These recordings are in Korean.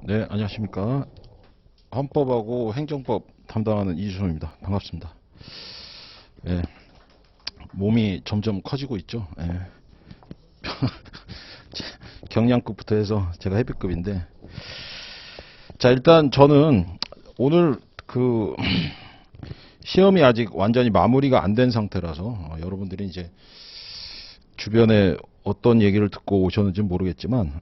네, 안녕하십니까. 헌법하고 행정법 담당하는 이주성입니다. 반갑습니다. 예, 몸이 점점 커지고 있죠. 예. 경량급부터 해서 제가 헤비급인데. 자, 일단 저는 오늘 시험이 아직 완전히 마무리가 안 된 상태라서 여러분들이 이제 주변에 어떤 얘기를 듣고 오셨는지 모르겠지만,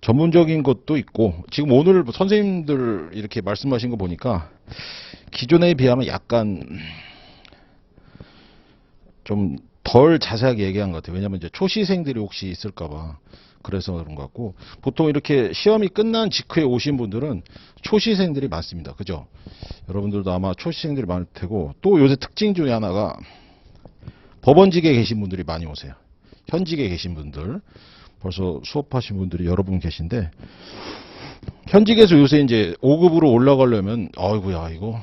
전문적인 것도 있고, 지금 오늘 선생님들 이렇게 말씀하신 거 보니까 기존에 비하면 약간 좀 덜 자세하게 얘기한 것 같아요. 왜냐면 이제 초시생들이 혹시 있을까봐 그래서 그런 것 같고, 보통 이렇게 시험이 끝난 직후에 오신 분들은 초시생들이 많습니다. 그죠? 여러분들도 아마 초시생들이 많을 테고, 또 요새 특징 중에 하나가 법원직에 계신 분들이 많이 오세요. 현직에 계신 분들. 벌써 수업하신 분들이 여러 분 계신데, 현직에서 요새 이제 5급으로 올라가려면, 아이고야, 이거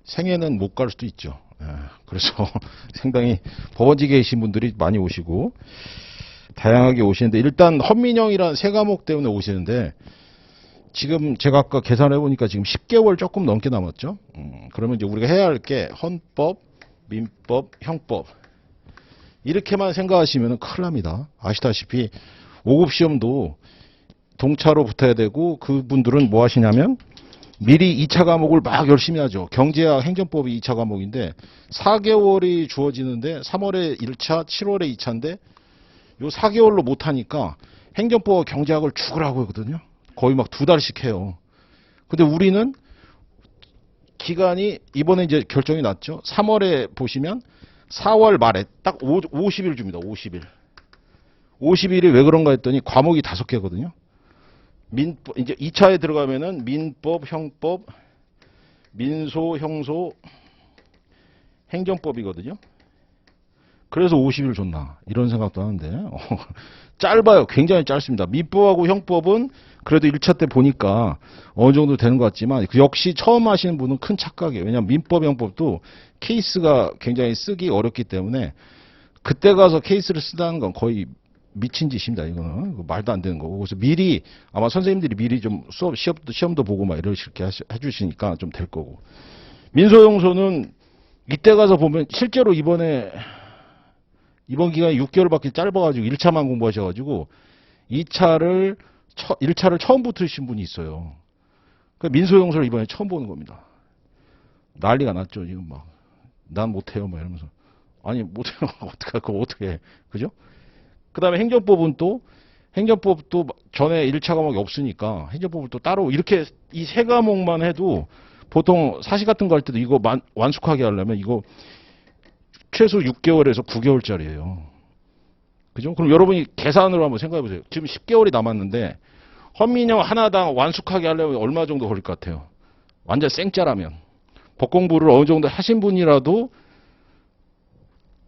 생애는 못 갈 수도 있죠. 그래서 상당히 법원직에 계신 분들이 많이 오시고, 다양하게 오시는데, 일단 헌민형이란 세 과목 때문에 오시는데, 지금 제가 아까 계산해 보니까 지금 10개월 조금 넘게 남았죠. 그러면 이제 우리가 해야 할 게 헌법, 민법, 형법. 이렇게만 생각하시면 큰일 납니다. 아시다시피 5급 시험도 동차로 붙어야 되고, 그분들은 뭐 하시냐면 미리 2차 과목을 막 열심히 하죠. 경제학, 행정법이 2차 과목인데 4개월이 주어지는데 3월에 1차, 7월에 2차인데 요 4개월로 못하니까 행정법과 경제학을 죽으라고 하거든요. 거의 막 2달씩 해요. 근데 우리는 기간이 이번에 이제 결정이 났죠. 3월에 보시면 4월 말에 딱 50일 줍니다. 50일. 50일이 왜 그런가 했더니 과목이 5개거든요. 민법, 이제 2차에 들어가면은 민법, 형법, 민소, 형소, 행정법이거든요. 그래서 50일 줬나 이런 생각도 하는데 짧아요. 굉장히 짧습니다. 민법하고 형법은 그래도 1차 때 보니까 어느 정도 되는 것 같지만, 역시 처음 하시는 분은 큰 착각이에요. 왜냐하면 민법, 형법도 케이스가 굉장히 쓰기 어렵기 때문에 그때 가서 케이스를 쓰다는 건 거의 미친 짓입니다. 이거는 말도 안 되는 거고. 그래서 미리 아마 선생님들이 미리 좀 수업 시험도 보고 막 이렇게 해주시니까 좀 될 거고. 민소형소는 이때 가서 보면 실제로 이번 기간이 6개월밖에 짧아가지고 1차만 공부하셔가지고 1차를 처음 붙으신 분이 있어요. 그 민소형소를 이번에 처음 보는 겁니다. 난리가 났죠. 지금 막 난 못해요 막 이러면서. 아니 못해요. 어떻게 해. 그죠? 그 다음에 행정법도 전에 1차 과목이 없으니까 행정법을 또 따로 이렇게 이 세 과목만 해도, 보통 사시 같은 거 할 때도 이거 완숙하게 하려면 이거 최소 6개월에서 9개월짜리예요. 그죠? 그럼 여러분이 계산으로 한번 생각해 보세요. 지금 10개월이 남았는데 헌민형 하나당 완숙하게 하려면 얼마 정도 걸릴 것 같아요? 완전 생짜라면. 법 공부를 어느 정도 하신 분이라도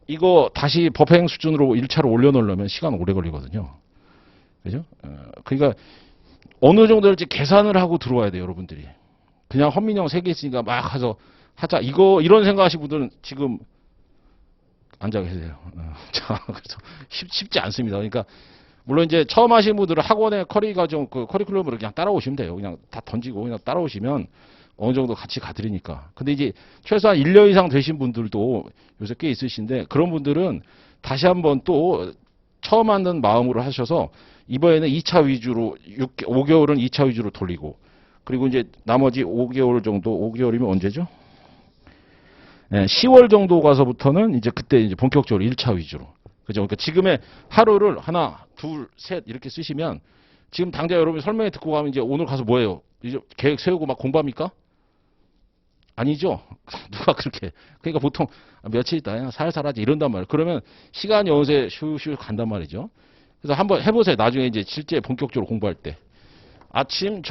이거 다시 법행 수준으로 1차로 올려놓으려면 시간 오래 걸리거든요. 그죠? 그러니까 어느 정도 할지 계산을 하고 들어와야 돼요, 여러분들이. 그냥 헌민형 3개 있으니까 막 하자. 이런 생각하시는 분들은 지금 앉아 계세요. 자, 그래서 쉽지 않습니다. 그러니까 물론 이제 처음 하시는 분들은 학원의 커리큘럼으로 그냥 따라오시면 돼요. 그냥 다 던지고 그냥 따라오시면 어느 정도 같이 가드리니까. 근데 이제 최소한 1년 이상 되신 분들도 요새 꽤 있으신데, 그런 분들은 다시 한번 또 처음 하는 마음으로 하셔서 이번에는 2차 위주로 5개월은 2차 위주로 돌리고, 그리고 이제 나머지 5개월 정도, 5개월이면 언제죠? 네, 10월 정도 가서부터는 이제 그때 이제 본격적으로 1차 위주로. 그죠? 그러니까 지금의 하루를 하나, 둘, 셋 이렇게 쓰시면, 지금 당장 여러분이 설명회 듣고 가면 이제 오늘 가서 뭐예요? 이제 계획 세우고 막 공부합니까? 아니죠. 누가 그렇게. 그러니까 보통 며칠 있다 살살 하지 이런단 말이에요. 그러면 시간이 어느새 슈슈 간단 말이죠. 그래서 한번 해보세요. 나중에 이제 실제 본격적으로 공부할 때. 아침,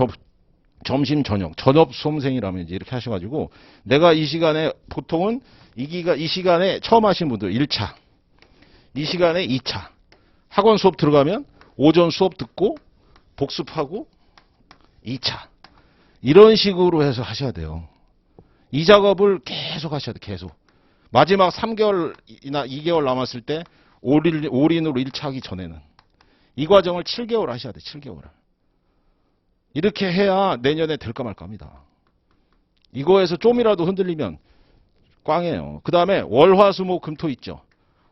점심, 저녁 수험생이라면 이제 이렇게 하셔가지고, 내가 이 시간에 보통은 이 시간에 처음 하신 분들 1차, 이 시간에 2차, 학원 수업 들어가면 오전 수업 듣고 복습하고 2차. 이런 식으로 해서 하셔야 돼요. 이 작업을 계속 하셔야 돼요. 계속. 마지막 3개월이나 2개월 남았을 때 올인으로 1차 하기 전에는 이 과정을 7개월 하셔야 돼요. 7개월을. 이렇게 해야 내년에 될까 말까 합니다. 이거에서 좀이라도 흔들리면 꽝이에요. 그 다음에 월화수목금토 있죠.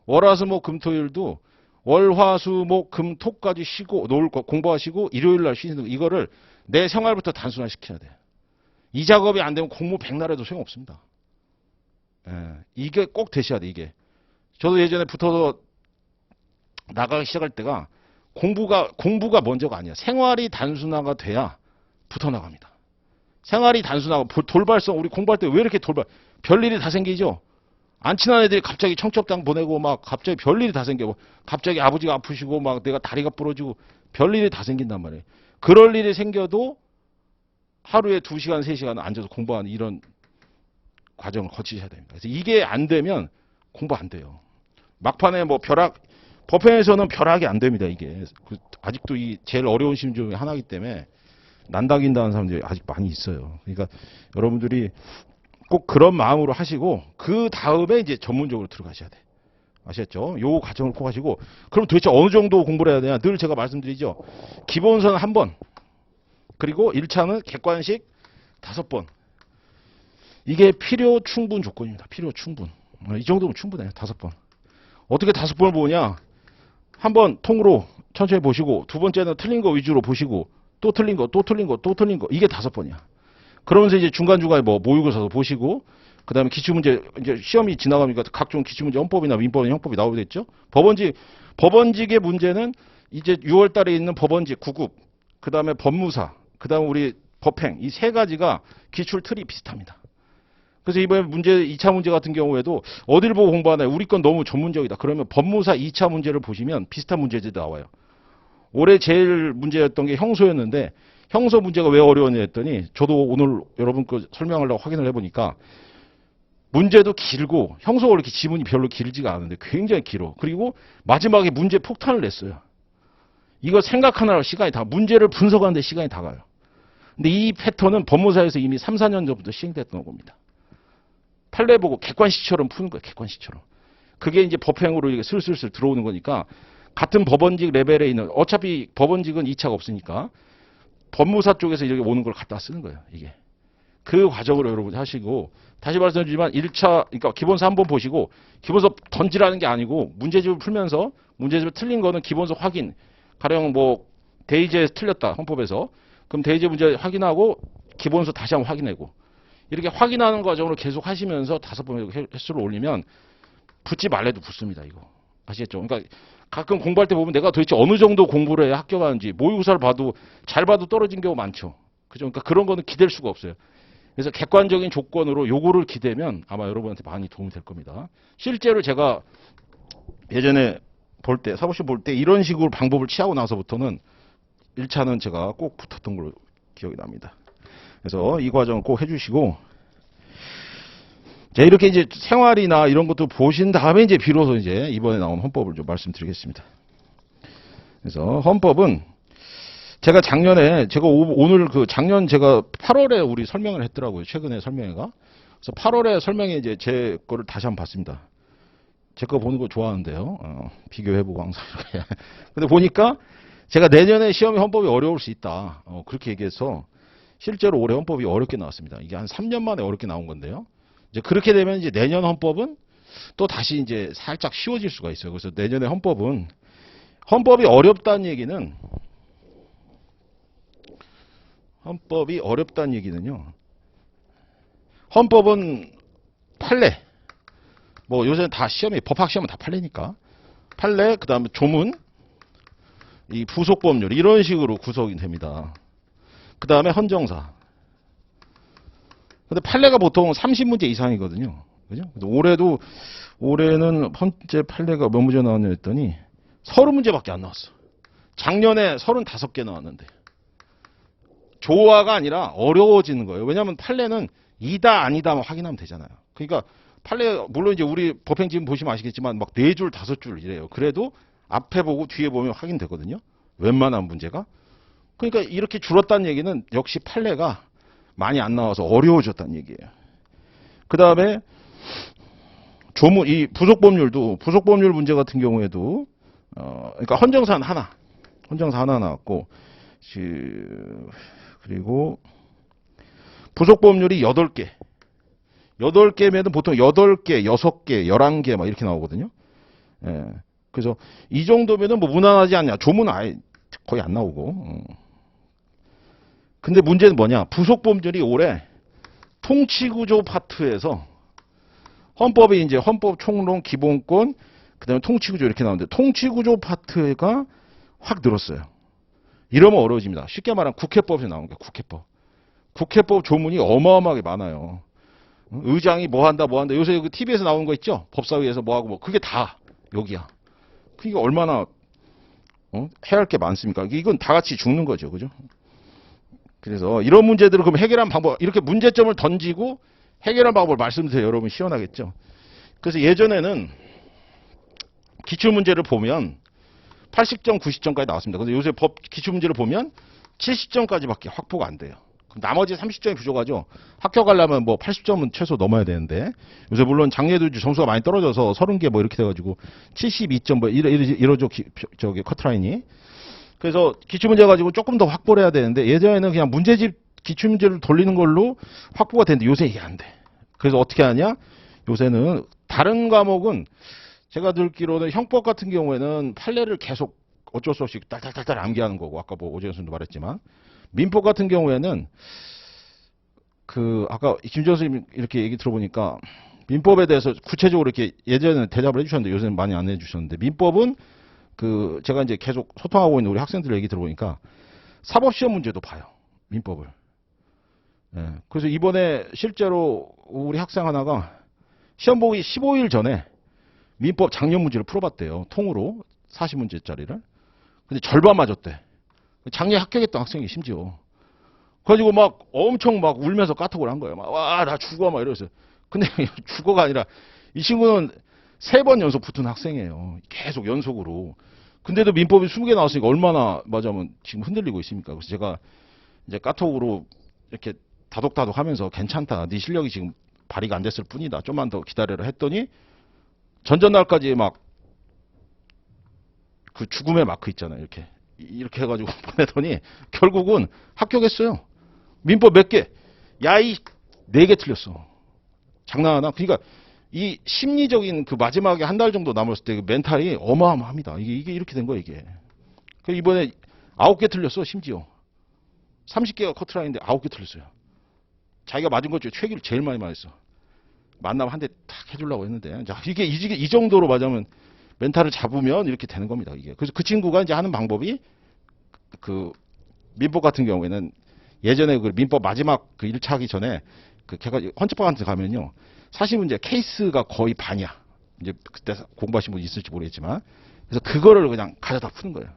월화수목금토일도 월화수목금토까지 쉬고 공부하시고 일요일날 쉬는 이거를 내 생활부터 단순화시켜야 돼. 이 작업이 안 되면 공무 백날 해도 소용없습니다. 예, 이게 꼭 되셔야 돼. 이게 저도 예전에 붙어서 나가기 시작할 때가 공부가 먼저가 아니야. 생활이 단순화가 돼야 붙어 나갑니다. 생활이 단순하고 돌발성 우리 공부할 때 왜 이렇게 별일이 다 생기죠? 안 친한 애들이 갑자기 청첩장 보내고 막 갑자기 별일이 다 생겨. 뭐 갑자기 아버지가 아프시고 막 내가 다리가 부러지고 별일이 다 생긴단 말이에요. 그럴 일이 생겨도 하루에 2시간, 3시간 앉아서 공부하는 이런 과정을 거치셔야 됩니다. 그래서 이게 안 되면 공부 안 돼요. 막판에 뭐 법행에서는 벼락이 안 됩니다. 이게 아직도 이 제일 어려운 시험 중에 하나이기 때문에 난다긴다는 사람들이 아직 많이 있어요. 그러니까 여러분들이 꼭 그런 마음으로 하시고 그 다음에 이제 전문적으로 들어가셔야 돼. 아시겠죠? 요 과정을 꼭 하시고 그럼 도대체 어느 정도 공부를 해야 되냐? 늘 제가 말씀드리죠. 기본서는 1번. 그리고 1차는 객관식 5번. 이게 필요 충분 조건입니다. 필요 충분. 이 정도면 충분해요. 5번. 어떻게 5번을 보냐? 한번 통으로 천천히 보시고 두 번째는 틀린 거 위주로 보시고 또 틀린 거, 또 틀린 거, 또 틀린 거. 이게 5번이야. 그러면서 이제 중간중간에 뭐 모의고사도 보시고 그다음에 기출문제 이제 시험이 지나가니까 각종 기출문제 헌법이나 민법이나 형법이 나오게 됐죠. 법원직의 문제는 이제 6월 달에 있는 법원직 9급, 그다음에 법무사, 그다음에 우리 법행 이 3가지가 기출 틀이 비슷합니다. 그래서 이번에 2차 문제 같은 경우에도 어딜 보고 공부하나요? 우리 건 너무 전문적이다. 그러면 법무사 2차 문제를 보시면 비슷한 문제들이 나와요. 올해 제일 문제였던 게 형소였는데 형소 문제가 왜 어려웠냐 했더니 저도 오늘 여러분 거 설명하려고 확인을 해보니까 문제도 길고 형소가 이렇게 지문이 별로 길지가 않은데 굉장히 길어. 그리고 마지막에 문제 폭탄을 냈어요. 이거 생각하느라 시간이 문제를 분석하는데 시간이 다 가요. 근데 이 패턴은 법무사에서 이미 3, 4년 전부터 시행됐던 겁니다. 판례 보고 객관식처럼 푸는 거예요. 객관식처럼. 그게 이제 법행으로 이렇게 슬슬슬 들어오는 거니까 같은 법원직 레벨에 있는 어차피 법원직은 2차가 없으니까 법무사 쪽에서 이렇게 오는 걸 갖다 쓰는 거예요. 이게. 그 과정으로 여러분 하시고 다시 말씀드리지만 1차 그러니까 기본서 한번 보시고 기본서 던지라는 게 아니고 문제집을 풀면서 문제집을 틀린 거는 기본서 확인. 가령 뭐 대의제에서 틀렸다. 헌법에서. 그럼 대의제 문제 확인하고 기본서 다시 한번 확인하고 이렇게 확인하는 과정으로 계속 하시면서 5번 횟수를 올리면 붙지 말래도 붙습니다. 이거. 아시겠죠? 그러니까 가끔 공부할 때 보면 내가 도대체 어느 정도 공부를 해야 합격하는지 모의고사를 봐도 잘 봐도 떨어진 경우 많죠. 그죠? 그러니까 그런 거는 기댈 수가 없어요. 그래서 객관적인 조건으로 요거를 기대면 아마 여러분한테 많이 도움이 될 겁니다. 실제로 제가 예전에 볼 때, 사무실 볼 때 이런 식으로 방법을 취하고 나서부터는 1차는 제가 꼭 붙었던 걸로 기억이 납니다. 그래서 이 과정을 꼭 해주시고 자, 이렇게 이제 생활이나 이런 것도 보신 다음에 이제 비로소 이제 이번에 나온 헌법을 좀 말씀드리겠습니다. 그래서 헌법은 제가 작년에 오늘 작년 제가 8월에 우리 설명을 했더라고요. 최근에 설명회가. 그래서 8월에 설명회 이제 제 거를 다시 한번 봤습니다. 제 거 보는 거 좋아하는데요. 비교해보고 항상 이렇게. 근데 보니까 제가 내년에 시험이 헌법이 어려울 수 있다. 그렇게 얘기해서 실제로 올해 헌법이 어렵게 나왔습니다. 이게 한 3년 만에 어렵게 나온 건데요. 이제 그렇게 되면 이제 내년 헌법은 또 다시 이제 살짝 쉬워질 수가 있어요. 그래서 내년에 헌법이 어렵다는 얘기는 헌법은 판례. 뭐 요새는 다 법학 시험은 다 판례니까. 판례, 그 다음에 조문, 이 부속법률 이런 식으로 구성이 됩니다. 그 다음에 헌정사. 근데 판례가 보통 30문제 이상이거든요. 그죠? 올해는 헌재 판례가 몇 문제 나왔냐 했더니 30문제밖에 안 나왔어. 작년에 35개 나왔는데. 조화가 아니라 어려워지는 거예요. 왜냐하면 판례는 이다 아니다만 확인하면 되잖아요. 그러니까 판례 물론 이제 우리 법행 지금 보시면 아시겠지만 막 4줄 5줄 이래요. 그래도 앞에 보고 뒤에 보면 확인되거든요. 웬만한 문제가. 그러니까 이렇게 줄었다는 얘기는 역시 판례가 많이 안 나와서 어려워졌다는 얘기예요. 그 다음에 이 부속법률 문제 같은 경우에도 그러니까 헌정사 하나 나왔고 그리고 부속법률이 8개. 8개면 보통 8개, 6개, 11개 막 이렇게 나오거든요. 예. 그래서 이 정도면은 뭐 무난하지 않냐. 조문 아예 거의 안 나오고. 근데 문제는 뭐냐. 부속법률이 올해 통치구조 파트에서 헌법이 이제 헌법 총론 기본권 그다음에 통치구조 이렇게 나오는데 통치구조 파트가 확 늘었어요. 이러면 어려워집니다. 쉽게 말하면 국회법에서 나오는 거예요. 국회법. 국회법 조문이 어마어마하게 많아요. 의장이 뭐 한다 뭐 한다. 요새 TV에서 나오는 거 있죠? 법사위에서 뭐 하고 뭐 그게 다 여기야. 그게 얼마나 해야 할 게 많습니까? 이건 다 같이 죽는 거죠. 그죠? 그래서 이런 문제들을 그럼 해결하는 방법 이렇게 문제점을 던지고 해결하는 방법을 말씀드려요. 여러분 시원하겠죠? 그래서 예전에는 기출문제를 보면 80점, 90점까지 나왔습니다. 근데 요새 법 기출문제를 보면 70점까지밖에 확보가 안 돼요. 나머지 30점이 부족하죠. 학교 가려면 뭐 80점은 최소 넘어야 되는데 요새 물론 작년에도 점수가 많이 떨어져서 30개 뭐 이렇게 돼가지고 72점 뭐 이러죠. 저기 커트라인이. 그래서 기출문제 가지고 조금 더 확보를 해야 되는데 예전에는 그냥 문제집 기출문제를 돌리는 걸로 확보가 되는데 요새 이게 안 돼. 그래서 어떻게 하냐? 요새는 다른 과목은 제가 듣기로는 형법 같은 경우에는 판례를 계속 어쩔 수 없이 딸딸딸딸 암기하는 거고 아까 뭐 오재현 선생님도 말했지만 민법 같은 경우에는 아까 김지현 선생님 이렇게 얘기 들어보니까 민법에 대해서 구체적으로 이렇게 예전에는 대답을 해주셨는데 요새는 많이 안 해주셨는데 민법은 제가 이제 계속 소통하고 있는 우리 학생들 얘기 들어보니까 사법시험 문제도 봐요. 민법을. 예, 그래서 이번에 실제로 우리 학생 하나가 시험 보기 15일 전에 민법 작년 문제를 풀어봤대요. 통으로 40문제짜리를. 근데 절반 맞았대. 작년에 합격했던 학생이 심지어. 그래가지고 막 엄청 막 울면서 카톡을 한 거예요. 막, 와, 나 죽어. 막 이러면서. 근데 죽어가 아니라 이 친구는 3번 연속 붙은 학생이에요. 계속 연속으로. 근데도 민법이 20개 나왔으니까 얼마나 맞으면 지금 흔들리고 있습니까? 그래서 제가 이제 카톡으로 이렇게 다독다독 하면서 괜찮다. 네 실력이 지금 발휘가 안 됐을 뿐이다. 좀만 더 기다려라 했더니 전전날까지 막 그 죽음의 마크 있잖아요. 이렇게 해가지고 보내더니 결국은 합격했어요. 민법 몇 개? 야이 4개 틀렸어. 장난하나? 그러니까 이 심리적인 그 마지막에 한 달 정도 남았을 때 그 멘탈이 어마어마합니다. 이게 이렇게 된 거야 이게. 이번에 9개 틀렸어 심지어. 30개가 커트라인인데 9개 틀렸어요. 자기가 맞은 것 중에 최기를 제일 많이 맞았어. 만나면 한 대 탁 해주려고 했는데 자, 이게 이 정도로 맞으면 멘탈을 잡으면 이렇게 되는 겁니다. 이게. 그래서 그 친구가 이제 하는 방법이 그 민법 같은 경우에는 예전에 그 민법 마지막 그 1차 하기 전에 걔가 헌법학한테 가면요. 사실 문제 케이스가 거의 반이야. 이제 그때 공부하신 분 있을지 모르겠지만 그래서 그거를 그냥 가져다 푸는 거예요.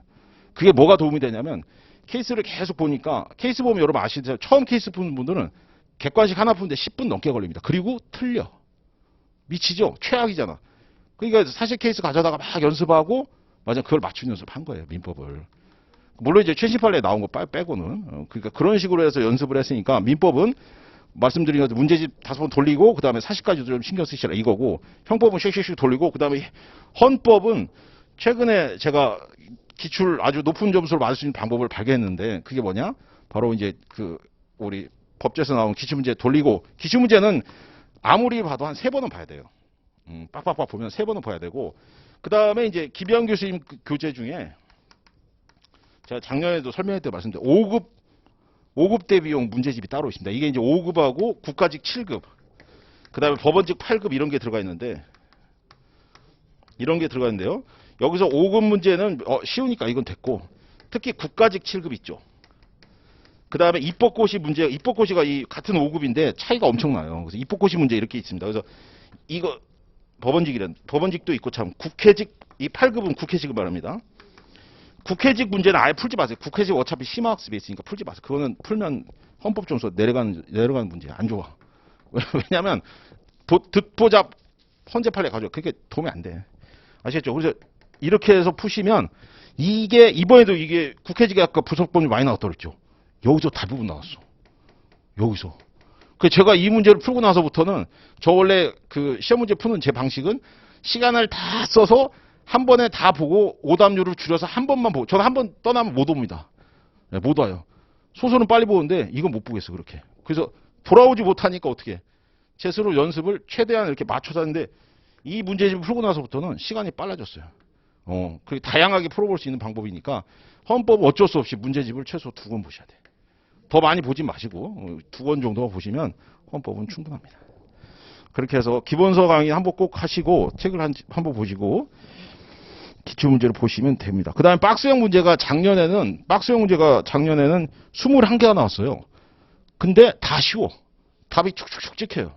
그게 뭐가 도움이 되냐면 케이스를 계속 보니까 케이스 보면 여러분 아시죠? 처음 케이스 푸는 분들은 객관식 하나 푸는데 10분 넘게 걸립니다. 그리고 틀려. 미치죠? 최악이잖아. 그러니까 사실 케이스 가져다가 막 연습하고 맞아 그걸 맞춘 연습한 거예요. 민법을. 물론 이제 최신 판례에 나온 거 빼고는 그러니까 그런 식으로 해서 연습을 했으니까 민법은 말씀드린 것처럼 문제집 5번 돌리고 그 다음에 사실까지 좀 신경 쓰시라 이거고 형법은 씩씩씩 돌리고 그 다음에 헌법은 최근에 제가 기출 아주 높은 점수를 받을 수 있는 방법을 발견했는데 그게 뭐냐? 바로 이제 우리 법제에서 나온 기출문제 돌리고 기출문제는 아무리 봐도 한 3번은 봐야 돼요. 빡빡빡 보면 3번은 봐야 되고 그 다음에 이제 김영 교수님 교재 중에 제가 작년에도 설명할 때 말씀드린 5급 대비용 문제집이 따로 있습니다. 이게 이제 5급하고 국가직 7급 그 다음에 법원직 8급 이런 게 들어가 있는데요. 여기서 5급 문제는 쉬우니까 이건 됐고 특히 국가직 7급 있죠. 그 다음에 입법고시 문제, 입법고시가 이 같은 5급인데 차이가 엄청나요. 그래서 입법고시 문제 이렇게 있습니다. 그래서 이거 법원직도 있고 참 국회직 이 8급은 국회직을 말합니다. 국회직 문제는 아예 풀지 마세요. 국회직 어차피 심화학습에 있으니까 풀지 마세요. 그거는 풀면 헌법 점수 내려가는 문제 안 좋아. 왜냐하면 득보잡 헌재 판례 가져와. 그게 도움이 안 돼. 아시겠죠? 그래서 이렇게 해서 푸시면 이번에도 이게 국회직에 아까 부속법이 많이 나왔다 그랬죠. 여기서 대부분 나왔어. 여기서. 제가 이 문제를 풀고 나서부터는 저 원래 그 시험 문제 푸는 제 방식은 시간을 다 써서 한 번에 다 보고 오답률을 줄여서 한 번만 보고 저는 한 번 떠나면 못 옵니다. 네, 못 와요. 소설은 빨리 보는데 이건 못 보겠어 그렇게. 그래서 돌아오지 못하니까 어떻게 제 스스로 연습을 최대한 이렇게 맞춰서 하는데 이 문제집을 풀고 나서부터는 시간이 빨라졌어요. 그리고 다양하게 풀어볼 수 있는 방법이니까 헌법 어쩔 수 없이 문제집을 최소 2권 보셔야 돼. 더 많이 보지 마시고 2권 정도 보시면 헌법은 충분합니다. 그렇게 해서 기본서 강의 한번 꼭 하시고 책을 한번 보시고 기출문제를 보시면 됩니다. 그 다음에 박스형 문제가 작년에는 21개가 나왔어요. 근데 다 쉬워. 답이 축축축 찍혀요.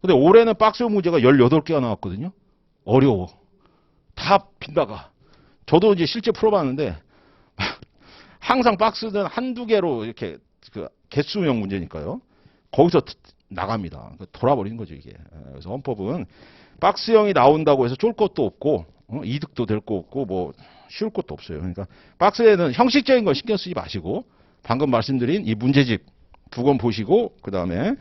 근데 올해는 박스형 문제가 18개가 나왔거든요. 어려워. 다 빗나가. 저도 이제 실제 풀어봤는데 항상 박스는 한두 개로 이렇게 그 개수형 문제니까요. 거기서 나갑니다. 돌아버리는 거죠 이게. 그래서 헌법은 박스형이 나온다고 해서 쫄 것도 없고 이득도 될 거 없고 뭐 쉬울 것도 없어요. 그러니까 박스에는 형식적인 건 신경 쓰지 마시고 방금 말씀드린 이 문제집 2권 보시고 그 다음에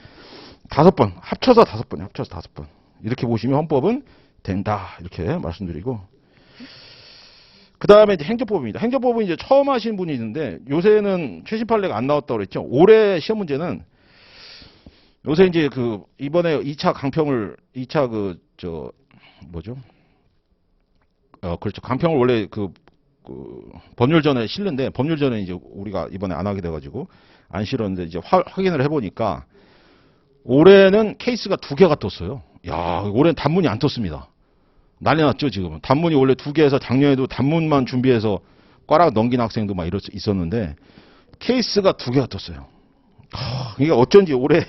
5번 합쳐서 5번 이렇게 보시면 헌법은 된다 이렇게 말씀드리고 그 다음에 이제 행정법입니다. 행정법은 이제 처음 하시는 분이 있는데 요새는 최신 판례가 안 나왔다고 그랬죠. 올해 시험 문제는 요새 이제 그 이번에 2차 강평을 2차 그렇죠. 강평을 원래 그 법률전에 실는데 법률전에 이제 우리가 이번에 안 하게 돼가지고 안 실었는데 이제 확인을 해보니까 올해는 케이스가 2개가 떴어요. 야, 올해는 단문이 안 떴습니다. 난리 났죠 지금은. 단문이 원래 2개에서 작년에도 단문만 준비해서 꽈락 넘긴 학생도 막 있었는데 케이스가 2개가 떴어요. 그러니까 어쩐지 올해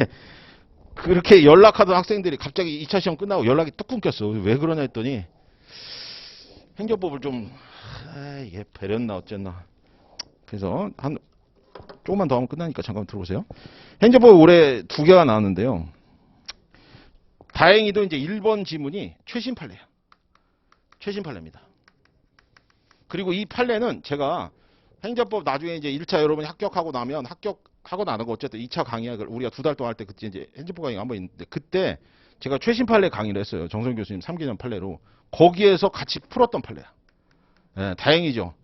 그렇게 연락하던 학생들이 갑자기 2차 시험 끝나고 연락이 뚝 끊겼어. 왜 그러냐 했더니 행정법을 좀 이게 배렸나 어쨌나. 그래서 한 조금만 더 하면 끝나니까 잠깐 들어보세요. 행정법 올해 2개가 나왔는데요. 다행히도 이제 1번 지문이 최신 판례예요. 최신 판례입니다. 그리고 이 판례는 제가 행정법 나중에 이제 1차 여러분이 합격하고 나면 합격하고 나는 거 어쨌든 2차 강의를 우리가 2달 동안 할 때 그때 이제 행정법 강의가 한번 있는데 그때 제가 최신 판례 강의를 했어요. 정선 교수님 3개년 판례로. 거기에서 같이 풀었던 판례야. 네, 다행이죠.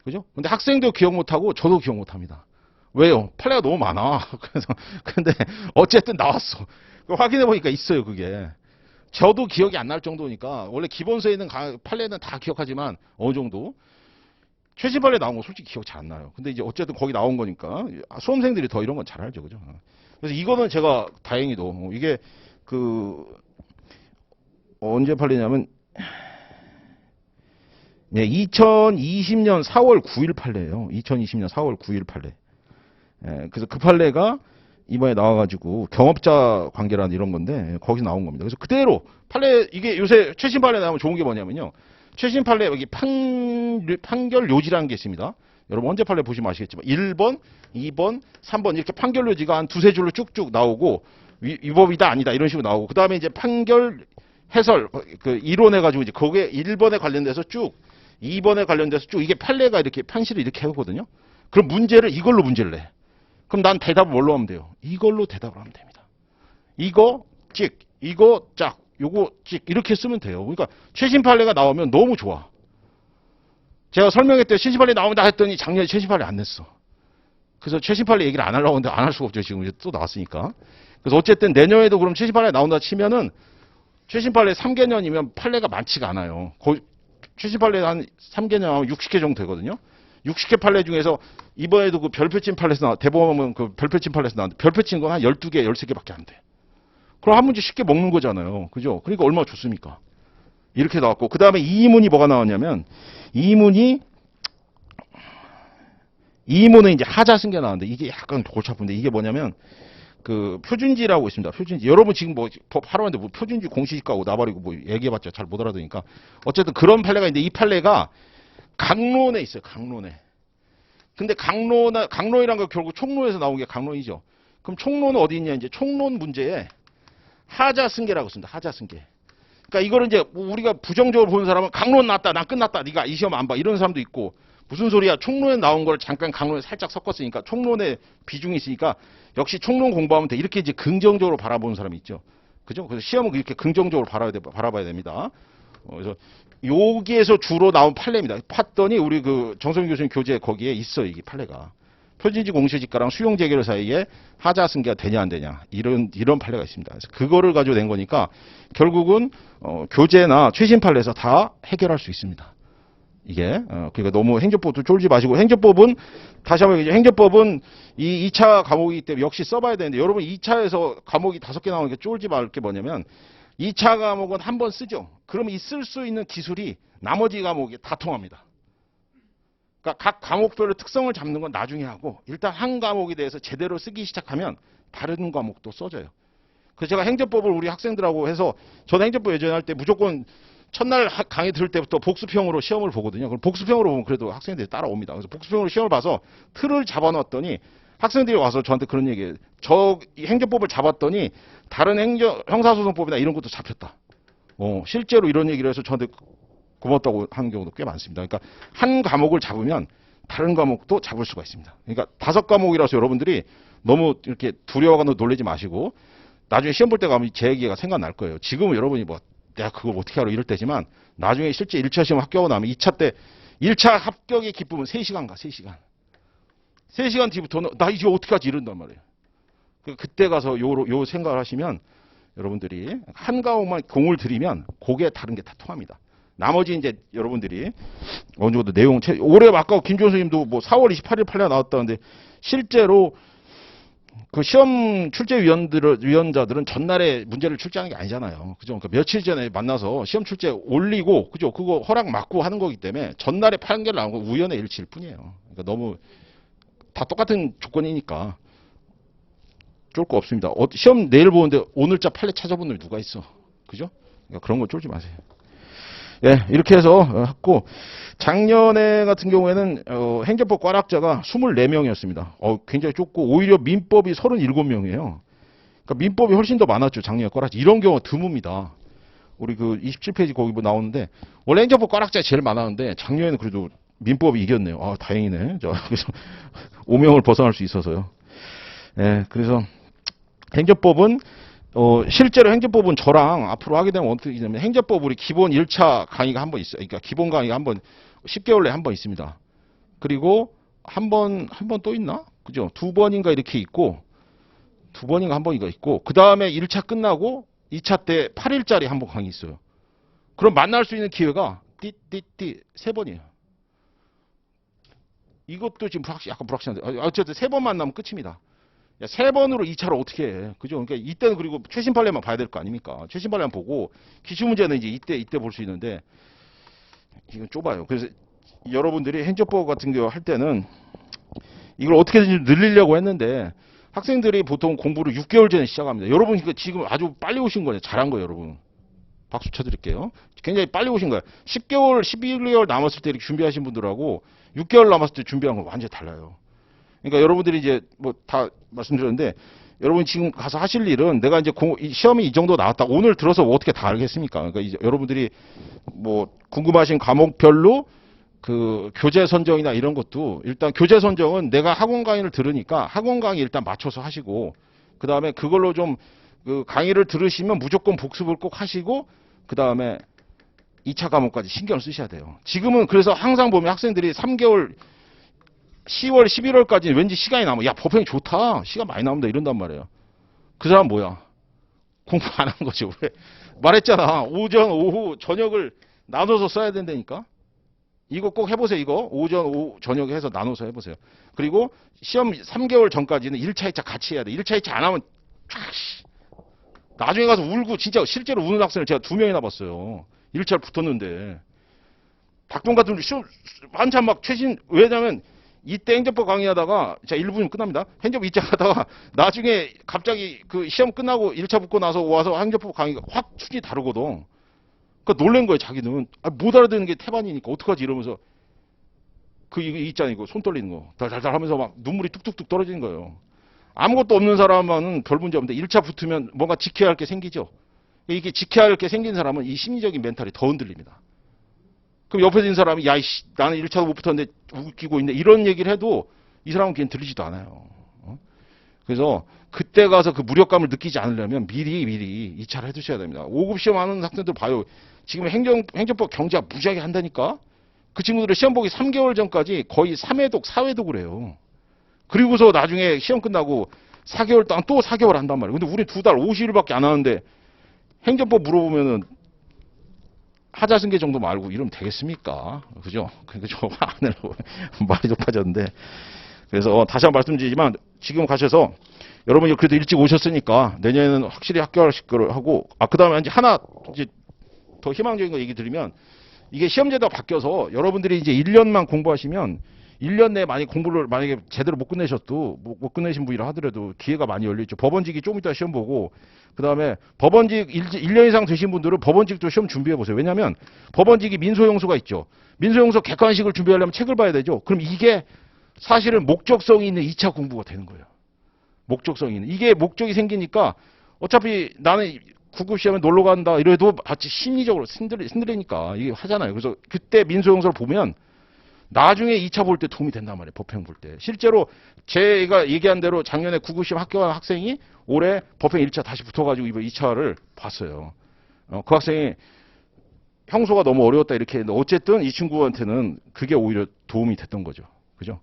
그죠? 근데 학생도 기억 못하고 저도 기억 못합니다. 왜요? 판례가 너무 많아. 그래서 근데 어쨌든 나왔어. 확인해 보니까 있어요, 그게. 저도 기억이 안 날 정도니까 원래 기본서에 있는 판례는 다 기억하지만 어느 정도 최신 판례 나온 거 솔직히 기억 잘 안 나요. 근데 이제 어쨌든 거기 나온 거니까 수험생들이 더 이런 건 잘 알죠, 그죠? 그래서 이거는 제가 다행히도 이게 언제 판례냐면 네, 2020년 4월 9일 판례예요. 2020년 4월 9일 판례. 그래서 그 판례가 이번에 나와가지고 경업자 관계라는 이런 건데 거기서 나온 겁니다. 그래서 그대로 판례 이게 요새 최신 판례 나오면 좋은 게 뭐냐면요. 최신 판례 여기 판결 요지라는 게 있습니다. 여러분 언제 판례 보시면 아시겠지만 1번, 2번, 3번 이렇게 판결 요지가 한 2-3줄로 쭉쭉 나오고 위법이다 아니다 이런 식으로 나오고 그 다음에 이제 판결 해설 그 이론해가지고 이제 거기에 1번에 관련돼서 쭉 2번에 관련돼서 쭉 이게 판례가 이렇게 판시를 이렇게 하거든요. 그럼 이걸로 문제를 내. 그럼 난 대답을 뭘로 하면 돼요? 이걸로 대답을 하면 됩니다. 이거 찍, 이거 짝, 요거 찍 이렇게 쓰면 돼요. 그러니까 최신 판례가 나오면 너무 좋아. 제가 설명했더니 최신 판례 나온다 했더니 작년에 최신 판례 안 냈어. 그래서 최신 판례 얘기를 안 하려고 했는데 안 할 수가 없죠. 지금 이제 또 나왔으니까. 그래서 어쨌든 내년에도 그럼 최신 판례 나온다 치면은 최신 판례 3개년이면 판례가 많지가 않아요. 최신 판례 한 3개년 하면 60개 정도 되거든요. 60개 판례 중에서 이번에도 그 별표친 판례에서 대법원은 그 별표친 판례에서 나왔는데 별표친 건 한 12개, 13개밖에 안 돼. 그럼 한 문제 쉽게 먹는 거잖아요. 그죠? 그러니까 얼마나 좋습니까? 이렇게 나왔고 그 다음에 이문이 뭐가 나왔냐면 이문은 이제 하자승계 나왔는데 이게 약간 골치 아픈데 이게 뭐냐면 그 표준지라고 있습니다. 표준지. 여러분 지금 뭐 법 하러 왔는데 뭐 표준지 공시지가고 나발이고 뭐 얘기해봤자 잘 못 알아듣으니까 어쨌든 그런 판례가 있는데 이 판례가 강론에 있어요. 강론에. 근데 강론이란 거 결국 총론에서 나온 게 강론이죠. 그럼 총론은 어디 있냐? 이제 총론 문제에 하자승계라고 씁니다. 하자승계. 그러니까 이거를 이제 우리가 부정적으로 보는 사람은 강론 났다, 난 끝났다, 네가 이 시험 안 봐 이런 사람도 있고 무슨 소리야? 총론에 나온 걸 잠깐 강론에 살짝 섞었으니까 총론의 비중이 있으니까 역시 총론 공부하면 돼. 이렇게 이제 긍정적으로 바라보는 사람이 있죠. 그죠? 그래서 시험은 이렇게 긍정적으로 바라봐야 됩니다. 그래서 여기에서 주로 나온 판례입니다. 팠더니 우리 그 정성 교수님 교재 거기에 있어요. 이게 판례가. 표준지 공시지가랑 수용 재개료 사이에 하자 승계가 되냐 안 되냐 이런 판례가 있습니다. 그래서 그거를 가지고 낸 거니까 결국은 교재나 최신 판례에서 다 해결할 수 있습니다. 이게 그러니까 너무 행정법도 쫄지 마시고 행정법은 다시 한번 얘기죠. 행정법은 이 2차 과목이기 때문에 역시 써봐야 되는데 여러분 2차에서 과목이 5개 나오니까 쫄지 말 게 뭐냐면 2차 과목은 한 번 쓰죠. 그러면 이 쓸 수 있는 기술이 나머지 과목이 다 통합니다. 그러니까 각 과목별로 특성을 잡는 건 나중에 하고 일단 한 과목에 대해서 제대로 쓰기 시작하면 다른 과목도 써져요. 그래서 제가 행정법을 우리 학생들하고 해서 저는 행정법 예전에 할 때 무조건 첫날 강의 들을 때부터 복습형으로 시험을 보거든요. 그럼 복습형으로 보면 그래도 학생들이 따라옵니다. 그래서 복습형으로 시험을 봐서 틀을 잡아놨더니 학생들이 와서 저한테 그런 얘기예요. 저 행정법을 잡았더니 다른 형사소송법이나 이런 것도 잡혔다. 실제로 이런 얘기를 해서 저한테 고맙다고 하는 경우도 꽤 많습니다. 그러니까 한 과목을 잡으면 다른 과목도 잡을 수가 있습니다. 그러니까 5과목이라서 여러분들이 너무 이렇게 두려워하거나 놀라지 마시고 나중에 시험 볼 때 가면 제 얘기가 생각날 거예요. 지금은 여러분이 뭐 내가 그걸 어떻게 하러 이럴 때지만 나중에 실제 1차 시험 합격하고 나면 2차 때 1차 합격의 기쁨은 3시간 가 3시간. 3시간 뒤부터는 나 이제 어떻게 하지 이런단 말이에요. 그때 가서 요 생각을 하시면 여러분들이 한 과목만 공을 들이면 그게 다른 게 다 통합니다. 나머지 이제 여러분들이 어느 정도 내용 올해 아까 김종수 선생님도 뭐 4월 28일 판례가 나왔다는데 실제로 그 시험 출제 위원자들은 전날에 문제를 출제하는 게 아니잖아요. 그죠? 그러니까 며칠 전에 만나서 시험 출제 올리고 그죠? 그거 허락 받고 하는 거기 때문에 전날에 판결 나온 건 우연의 일치일 뿐이에요. 그러니까 너무 다 똑같은 조건이니까 쫄 거 없습니다. 시험 내일 보는데 오늘자 판례 찾아본 놈이 누가 있어? 그죠? 그러니까 그런 거 쫄지 마세요. 예, 이렇게 해서 했고 작년에 같은 경우에는 행정법 꽈락자가 24명이었습니다. 굉장히 좁고 오히려 민법이 37명이에요. 그러니까 민법이 훨씬 더 많았죠. 작년에 꽈락자. 이런 경우가 드뭅니다. 우리 그 27페이지 거기 뭐 나오는데 원래 행정법 꽈락자가 제일 많았는데 작년에는 그래도 민법이 이겼네요. 아, 다행이네. 그래서 5명을 벗어날 수 있어서요. 예, 그래서 행정법은 실제로 행정법은 저랑 앞으로 하게 되면 어떻게 되냐면 행정법 우리 기본 1차 강의가 한 번 있어요. 그러니까 기본 강의가 한 번 10개월 내에 한 번 있습니다. 그리고 한 번 또 있나? 그죠? 2번인가 이렇게 있고 2번인가 한 번인가 있고 그 다음에 1차 끝나고 2차 때 8일짜리 한 번 강의 있어요. 그럼 만날 수 있는 기회가 띠띠띠 3번이에요. 이것도 지금 약간 불확실한데 어쨌든 3번 만나면 끝입니다. 3번으로 2차를 어떻게 해. 그죠? 그러니까 이때는 그리고 최신 판례만 봐야 될 거 아닙니까? 최신 판례만 보고 기출문제는 이제 이때 볼 수 있는데 이건 좁아요. 그래서 여러분들이 행정법 같은 경우 할 때는 이걸 어떻게든지 늘리려고 했는데 학생들이 보통 공부를 6개월 전에 시작합니다. 여러분 지금 아주 빨리 오신 거예요. 잘한 거예요, 여러분. 박수 쳐드릴게요. 굉장히 빨리 오신 거예요. 10개월, 12개월 남았을 때 이렇게 준비하신 분들하고 6개월 남았을 때 준비한 건 완전히 달라요. 그러니까 여러분들이 이제 뭐 다 말씀드렸는데 여러분 지금 가서 하실 일은 내가 이제 시험이 이 정도 나왔다. 오늘 들어서 뭐 어떻게 다 알겠습니까? 그러니까 이제 여러분들이 뭐 궁금하신 과목별로 그 교재 선정이나 이런 것도 일단 교재 선정은 내가 학원 강의를 들으니까 학원 강의 일단 맞춰서 하시고 그 다음에 그걸로 좀 그 강의를 들으시면 무조건 복습을 꼭 하시고 그 다음에 2차 과목까지 신경을 쓰셔야 돼요. 지금은 그래서 항상 보면 학생들이 3개월 10월, 11월까지 왠지 시간이 남아. 야, 법행이 좋다. 시간 많이 남는다. 이런단 말이에요. 그 사람 뭐야? 공부 안 한 거지. 왜? 말했잖아. 오전, 오후, 저녁을 나눠서 써야 된다니까. 이거 꼭 해보세요. 이거. 오전, 오후, 저녁에 해서 나눠서 해보세요. 그리고 시험 3개월 전까지는 1차, 2차 같이 해야 돼. 1차, 2차 안 하면 나중에 가서 울고 진짜 실제로 우는 학생을 제가 2명이나 봤어요. 1차를 붙었는데. 박동 같은 분 시험 한참 막 최신 왜냐면 이때 행정법 강의하다가 자 1분이면 끝납니다. 행정법 2차 하다가 나중에 갑자기 그 시험 끝나고 1차 붙고 나서 와서 행정법 강의가 확 수준이 다르거든. 그러니까 놀란 거예요. 자기는 못 알아듣는 게 태반이니까 어떡하지 이러면서 그 이거 있잖아요. 이거 손 떨리는 거 달달달 하면서 막 눈물이 뚝뚝뚝 떨어지는 거예요. 아무것도 없는 사람은 별 문제 없는데 1차 붙으면 뭔가 지켜야 할 게 생기죠. 이게 지켜야 할 게 생긴 사람은 이 심리적인 멘탈이 더 흔들립니다. 그럼 옆에 있는 사람이 야 이씨 나는 1차도 못 붙었는데 웃기고 있네 이런 얘기를 해도 이 사람은 그냥 들리지도 않아요. 그래서 그때 가서 그 무력감을 느끼지 않으려면 미리 2차를 해두셔야 됩니다. 5급 시험 하는 학생들 봐요. 지금 행정법 경제학 무지하게 한다니까. 그 친구들은 시험 보기 3개월 전까지 거의 3회독 4회독을 해요. 그리고서 나중에 시험 끝나고 4개월 동안 또 4개월 한단 말이에요. 근데 우리 2달 50일밖에 안 하는데 행정법 물어보면은 하자승계 정도만 알고 이러면 되겠습니까? 그죠? 그러니까 저거 안 하려고 말이 높아졌는데. 그래서 다시 한번 말씀드리지만 지금 가셔서 여러분이 그래도 일찍 오셨으니까 내년에는 확실히 합격하실 거를 하고, 그 다음에 이제 하나 이제 더 희망적인 거 얘기 드리면, 이게 시험제도가 바뀌어서 여러분들이 이제 1년만 공부하시면 1년 내에 공부를 만약에 제대로 못 끝내셔도 못 끝내신 분이라 하더라도 기회가 많이 열려 있죠. 법원직이 좀 이따 시험 보고, 그다음에 법원직 1년 이상 되신 분들은 법원직도 시험 준비해 보세요. 왜냐하면 법원직이 민소용소가 있죠. 민소용소 객관식을 준비하려면 책을 봐야 되죠. 그럼 이게 사실은 목적성이 있는 2차 공부가 되는 거예요. 목적성이 있는. 이게 목적이 생기니까 어차피 나는 9급 시험에 놀러 간다 이래도 같이 심리적으로 신들리니까 이게 하잖아요. 그래서 그때 민소용소를 보면 나중에 2차 볼 때 도움이 된단 말이에요. 법행 볼 때. 실제로 제가 얘기한 대로 작년에 9급 시험 합격한 학생이 올해 법행 1차 다시 붙어가지고 이번 2차를 봤어요. 그 학생이 형소가 너무 어려웠다 이렇게 했는데 어쨌든 이 친구한테는 그게 오히려 도움이 됐던 거죠. 그죠?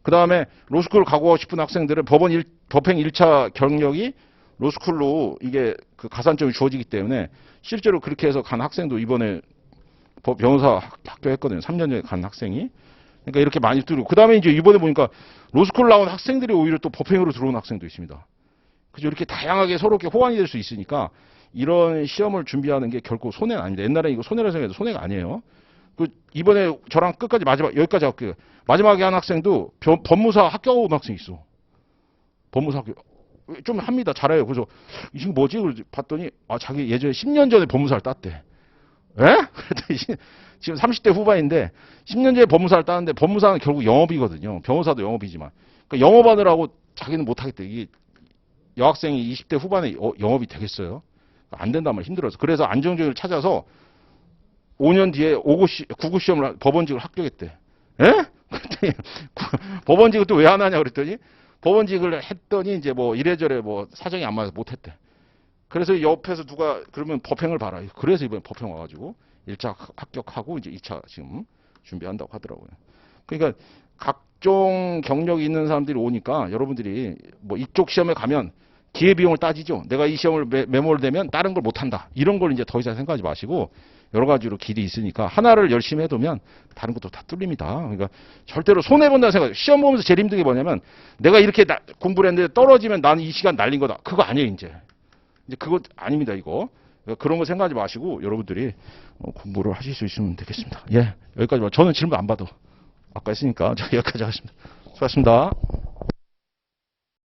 그 다음에 로스쿨 가고 싶은 학생들은 법행 1차 경력이 로스쿨로 이게 그 가산점이 주어지기 때문에 실제로 그렇게 해서 간 학생도 이번에 변호사 합격했거든요. 3년 전에 간 학생이. 그러니까 이렇게 많이 들고. 그 다음에 이제 이번에 보니까 로스쿨 나온 학생들이 오히려 또 법행으로 들어온 학생도 있습니다. 그죠? 이렇게 다양하게 서로 이렇게 호환이 될 수 있으니까 이런 시험을 준비하는 게 결코 손해는 아닙니다. 옛날에 이거 손해라 생각해도 손해가 아니에요. 그 이번에 저랑 끝까지 여기까지 할게요. 마지막에 한 학생도 법무사 합격하고 온 학생이 있어. 법무사 합격. 좀 합니다. 잘해요. 그래서 이 친구 뭐지? 그래서 봤더니 자기 예전에 10년 전에 법무사를 땄대. 에? 그랬더니 지금 30대 후반인데 10년 전에 법무사를 따는데 법무사는 결국 영업이거든요. 변호사도 영업이지만. 그러니까 영업하느라고 자기는 못하겠대. 이게 여학생이 20대 후반에 영업이 되겠어요? 안 된단 말이야. 힘들어서. 그래서 안정적을 찾아서 5년 뒤에 9급 시험을 법원직을 합격했대. 에? 그랬더니 법원직을 또 왜 안 하냐 그랬더니 법원직을 했더니 이제 뭐 이래저래 뭐 사정이 안 맞아서 못했대. 그래서 옆에서 누가 그러면 법행을 봐라. 그래서 이번에 법행 와가지고 1차 합격하고 이제 2차 지금 준비한다고 하더라고요. 그러니까 각종 경력이 있는 사람들이 오니까 여러분들이 뭐 이쪽 시험에 가면 기회비용을 따지죠. 내가 이 시험을 매몰되면 다른 걸 못한다. 이런 걸 이제 더 이상 생각하지 마시고 여러 가지로 길이 있으니까 하나를 열심히 해두면 다른 것도 다 뚫립니다. 그러니까 절대로 손해본다는 생각. 시험 보면서 제일 힘든 게 뭐냐면 내가 이렇게 공부를 했는데 떨어지면 나는 이 시간 날린 거다. 그거 아니에요 이제 그거 아닙니다 이거. 그러니까 그런 거 생각하지 마시고 여러분들이 공부를 하실 수 있으면 되겠습니다. 예, 여기까지. 저는 질문 안 받아. 아까 했으니까 여기까지 하겠습니다. 수고하셨습니다.